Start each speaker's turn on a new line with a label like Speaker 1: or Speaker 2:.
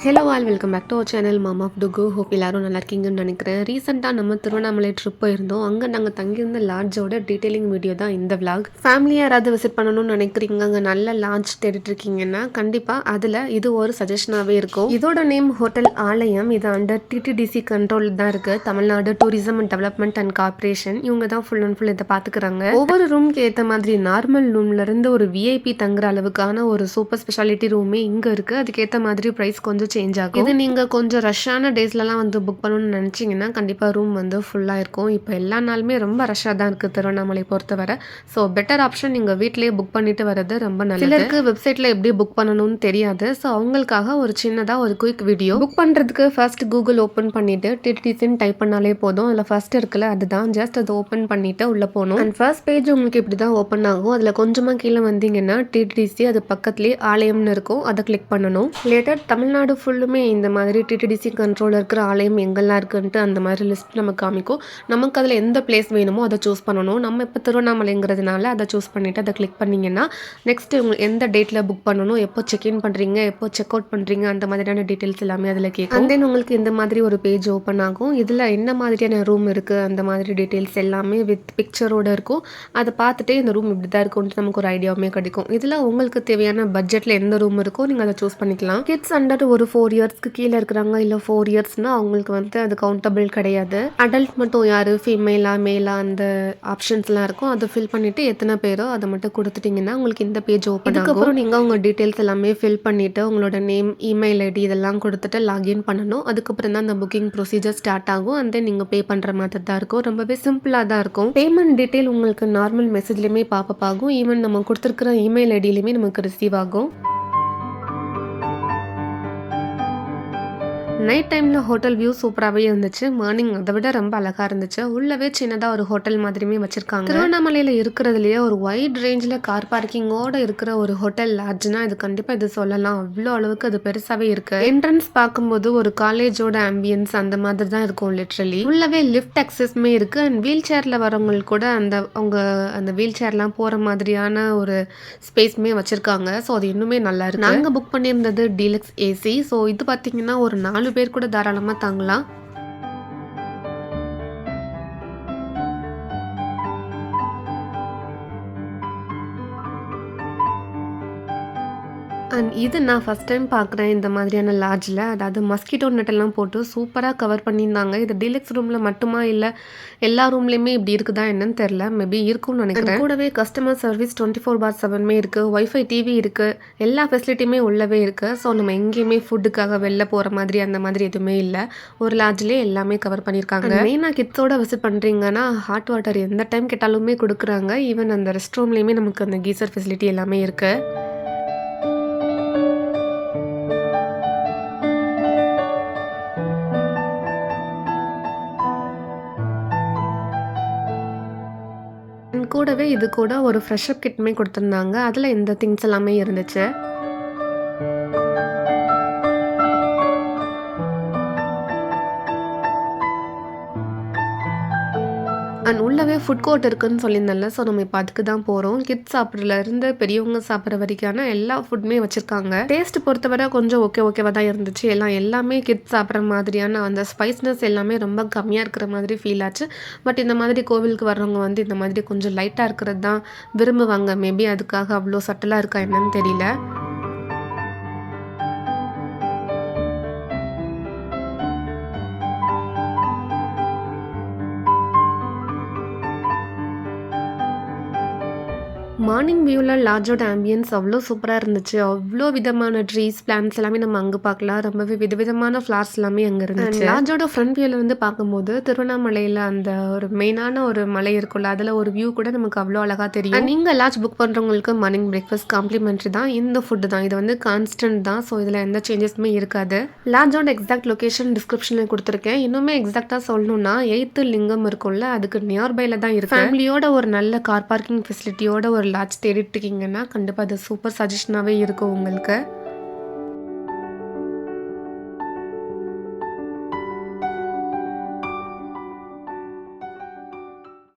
Speaker 1: Hello all welcome back to our channel mom of டுகு. Hope எல்லாரும் நல்லா இருக்கீங்கன்னு நினைக்கிறேன். ரீசெண்டாக நம்ம திருவண்ணாமலை ட்ரிப் போயிருந்தோம். அங்கே நாங்கள் தங்கியிருந்த லாட்ஜோட டீட்டெயிலிங் வீடியோ தான் இந்த விளாக். ஃபேமிலியாக யாராவது விசிட் பண்ணணும்னு நினைக்கிறீங்க, அங்கே நல்ல லாட்ஜ் தேடிட்டு இருக்கீங்கன்னா கண்டிப்பாக அதில் இது ஒரு சஜஷனாகவே இருக்கும். இதோட நேம் ஹோட்டல் ஆலயம். இது அண்டர் டிடிடிசி கண்ட்ரோல் தான் இருக்குது. Tamil Nadu tourism and development and corporation இவங்க தான் ஃபுல் அண்ட் ஃபுல் இதை பார்த்துக்கிறாங்க. ஒவ்வொரு ரூம்க்கு ஏற்ற மாதிரி நார்மல் ரூம்லேருந்து ஒரு விஐபி தங்குற அளவுக்கான ஒரு சூப்பர் ஸ்பெஷாலிட்டி ரூமே இங்கே இருக்குது. அதுக்கேற்ற மாதிரி ப்ரைஸ் கொஞ்சம் சேஞ்ச் ஆகும். இது நீங்கள் கொஞ்சம் ரஷ்ஷான டேஸ்லலாம் வந்து புக் பண்ணணும்னு நினச்சிங்கன்னா கண்டிப்பாக ரூம் வந்து ஃபுல்லாக இருக்கும். இப்போ எல்லா நாளுமே ரொம்ப ரஷ்ஷாக தான் இருக்குது திருவண்ணாமலை பொறுத்தவரை. ஸோ பெட்டர் ஆப்ஷன் நீங்கள் வீட்டிலேயே புக் பண்ணிட்டு வர்றது ரொம்ப நல்லது. சிலருக்கு வெப்சைட்டில் எப்படி புக் பண்ணணும்னு தெரியாது. ஸோ அவங்களுக்காக ஒரு சின்னதாக ஒரு குயிக் வீடியோ. புக் பண்ணுறதுக்கு ஃபர்ஸ்ட் கூகுள் ஓப்பன் பண்ணிவிட்டு டிடிசின்னு டைப் பண்ணாலே போதும். அதில் ஃபர்ஸ்ட் இருக்குல்ல அதுதான், ஜஸ்ட் அதை ஓப்பன் பண்ணிவிட்டு உள்ளே போகணும். அண்ட் ஃபர்ஸ்ட் பேஜ் உங்களுக்கு இப்படி தான் ஓப்பன் ஆகும். அதில் கொஞ்சமாக கீழே வந்தீங்கன்னா டிடிசி, அது பக்கத்துலேயே ஆலயம்னு இருக்கும், அதை கிளிக் பண்ணணும். லேட்டர் தமிழ்நாடு ஃபுல்லுமே இந்த மாதிரி டிடிடிசி கண்ட்ரோல் இருக்கிற ஆலயம் எங்கெல்லாம் இருக்குன்ட்டு அந்த மாதிரி லிஸ்ட் நமக்கு காமிக்கும். நமக்கு அதில் எந்த பிளேஸ் வேணுமோ அதை சூஸ் பண்ணணும். நம்ம இப்போ திருவண்ணாமலைங்கிறதுனால அதை சூஸ் பண்ணிவிட்டு அதை கிளிக் பண்ணிங்கன்னா நெக்ஸ்ட் உங்களுக்கு எந்த டேட்டில் புக் பண்ணணும், எப்போ செக்இன் பண்ணுறீங்க, எப்போ செக் அவுட் பண்ணுறீங்க, அந்த மாதிரியான டீட்டெயில்ஸ் எல்லாமே அதில் கேட்கும். அண்ட் தென் உங்களுக்கு இந்த மாதிரி ஒரு பேஜ் ஓப்பன் ஆகும். இதில் என்ன மாதிரியான ரூம் இருக்குது அந்த மாதிரி டீட்டெயில்ஸ் எல்லாமே வித் பிக்சரோடு இருக்கும். அதை பார்த்துட்டு இந்த ரூம் இப்படி தான் இருக்கும்ட்டு நமக்கு ஒரு ஐடியாவுமே கிடைக்கும். இதில் உங்களுக்கு தேவையான பட்ஜெட்டில் எந்த ரூம் இருக்கோ நீங்கள் அதை சூஸ் பண்ணிக்கலாம். கிட்ஸ் அண்டர் ஒரு 4 இயர்ஸ்க்கு கீழே இருக்கிறாங்க, இல்லை 4 இயர்ஸ்னால் அவங்களுக்கு வந்து அது கவுண்டபிள் கிடையாது. அடல்ட் மட்டும் யார், ஃபீமேலா மேலா அந்த ஆப்ஷன்ஸ்லாம் இருக்கும். அதை ஃபில் பண்ணிவிட்டு எத்தனை பேரோ அதை மட்டும் கொடுத்துட்டிங்கன்னா உங்களுக்கு இந்த பேஜ் ஓப்பன் ஆகும். அதுக்கப்புறம் நீங்கள் உங்கள் டீட்டெயில்ஸ் எல்லாமே ஃபில் பண்ணிவிட்டு உங்களோட நேம், இமெயில் ஐடி இதெல்லாம் கொடுத்துட்டு லாகின் பண்ணணும். அதுக்கப்புறம் தான் அந்த புக்கிங் ப்ரொசீஜர் ஸ்டார்ட் ஆகும். அண்ட் தென் நீங்கள் பே பண்ணுற மாதிரி தான் இருக்கும். ரொம்பவே சிம்பிளாக தான் இருக்கும். பேமெண்ட் டீட்டெயில் உங்களுக்கு நார்மல் மெசேஜ்லேயுமே பாப்பப் ஆகும். ஈவன் நம்ம கொடுத்துருக்கிற இமெயில் ஐடியிலையுமே நமக்கு ரிசீவ் ஆகும். நைட் டைமில் ஹோட்டல் வியூ சூப்பராகவே இருந்துச்சு. மார்னிங் அதை விட ரொம்ப அழகாக இருந்துச்சு. உள்ளவே சின்னதாக ஒரு ஹோட்டல் மாதிரியுமே வச்சுருக்காங்க. திருவண்ணாமலையில் இருக்கிறதுலையே ஒரு வைட் ரேஞ்சில் கார் பார்க்கிங்கோடு இருக்கிற ஒரு ஹோட்டல் லாட்ஜ்னா இது கண்டிப்பாக இது சொல்லலாம். அவ்வளோ அளவுக்கு அது பெருசாகவே இருக்குது. என்ட்ரன்ஸ் பார்க்கும்போது ஒரு காலேஜோட ஆம்பியன்ஸ் அந்த மாதிரி தான் இருக்கும். லிட்ரலி உள்ளவே லிஃப்ட் அக்சஸ்மே இருக்குது. அண்ட் வீல் சேரில் வரவங்களுக்கு கூட அந்த வீல் சேர்லாம் போகிற மாதிரியான ஒரு ஸ்பேஸ்மே வச்சுருக்காங்க. ஸோ அது இன்னுமே நல்லா இருக்குது. நாங்கள் புக் பண்ணியிருந்தது டீலக்ஸ் ஏசி. ஸோ இது பார்த்திங்கன்னா ஒரு 4 பேர் கூட தாராளமாக தாங்கலாம். அண்ட் இது நான் ஃபஸ்ட் டைம் பார்க்குறேன் இந்த மாதிரியான லாட்ஜில். அதாவது மஸ்கிட்டோ நெட்டெல்லாம் போட்டு சூப்பராக கவர் பண்ணியிருந்தாங்க. இது டீலக்ஸ் ரூமில் மட்டுமா இல்லை எல்லா ரூம்லேயுமே இப்படி இருக்குதா என்னன்னு தெரில. மேபி இருக்கும்னு நினைக்கிறேன். கூடவே கஸ்டமர் சர்வீஸ் 24/7 இருக்குது. ஒய்ஃபை டிவி இருக்குது. எல்லா ஃபெசிலிட்டியுமே உள்ளவே இருக்குது. ஸோ நம்ம எங்கேயுமே ஃபுட்டுக்காக வெளில போகிற மாதிரி அந்த மாதிரி எதுவுமே இல்லை. ஒரு லாட்ஜ்லேயே எல்லாமே கவர் பண்ணியிருக்காங்க. மெயினாக கிட்ஸோட விசிட் பண்ணுறீங்கன்னா ஹாட் வாட்டர் எந்த டைம் கேட்டாலுமே கொடுக்குறாங்க. ஈவன் அந்த ரெஸ்ட் ரூம்லேயுமே நமக்கு அந்த கீசர் ஃபெசிலிட்டி எல்லாமே இருக்குது. கூடவே இது கூட ஒரு ஃப்ரெஷ்அப் கிட்மே கொடுத்துருந்தாங்க. அதில் இந்த திங்ஸ் எல்லாமே இருந்துச்சு. அண்ட் உள்ளவே ஃபுட் கோர்ட் இருக்குதுன்னு சொல்லியிருந்தேன்ல. ஸோ நம்ம இப்போ அதுக்கு தான் போகிறோம். கிட்ஸ் சாப்பிட்றதுலேருந்து பெரியவங்க சாப்பிட்ற வரைக்கான எல்லா ஃபுட்டுமே வச்சுருக்காங்க. டேஸ்ட் பொறுத்தவரை கொஞ்சம் ஓகேவாக தான் இருந்துச்சு. எல்லாமே கிட்ஸ் சாப்பிட்ற மாதிரியான அந்த ஸ்பைஸ்னஸ் எல்லாமே ரொம்ப கம்மியாக இருக்கிற மாதிரி ஃபீல் ஆச்சு. பட் இந்த மாதிரி கோவிலுக்கு வர்றவங்க வந்து இந்த மாதிரி கொஞ்சம் லைட்டாக இருக்கிறது தான் விரும்புவாங்க. மேபி அதுக்காக அவ்வளோ சட்டலாக இருக்கா என்னன்னு தெரியல. மார்னிங் வியூவில் லாட்ஜோட ஆம்பியன்ஸ் அவ்வளோ சூப்பராக இருந்துச்சு. அவ்வளோ விதமான ட்ரீஸ், பிளான்ஸ் எல்லாமே நம்ம அங்கே பார்க்கலாம். ரொம்பவே விதவிதமான ஃப்ளார்ஸ் எல்லாமே அங்கே இருந்துச்சு. லாட்ஜோட ஃப்ரண்ட் வியூவில் வந்து பார்க்கும்போது திருவண்ணாமலையில் அந்த ஒரு மெயினான ஒரு மலை இருக்குல்ல, அதில் ஒரு வியூ கூட நமக்கு அவ்வளோ அழகாக தெரியும். நீங்கள் லாட்ஜ் புக் பண்ணுறவங்களுக்கு மார்னிங் பிரேக்ஃபாஸ்ட் காம்ப்ளிமெண்ட்ரி தான். இந்த ஃபுட்டு தான், இது வந்து கான்ஸ்டன்ட் தான். ஸோ இதில் எந்த சேஞ்சஸுமே இருக்காது. லாட்ஜோட எக்ஸாக்ட் லொக்கேஷன் டிஸ்கிரிப்ஷனில் கொடுத்துருக்கேன். இன்னுமே எக்ஸாக்டாக சொல்லணும்னா 8th லிங்கம் இருக்கும்ல, அதுக்கு நியர்பையில் தான் இருக்குது. ஃபேமிலியோட ஒரு நல்ல கார் பார்க்கிங் ஃபெசிலிட்டியோட ஒரு லாட்ஜ் தேடிட்டு இருக்கீங்கன்னா கண்டிப்பாக அது சூப்பர் சஜஷனாகவே இருக்கும் உங்களுக்கு.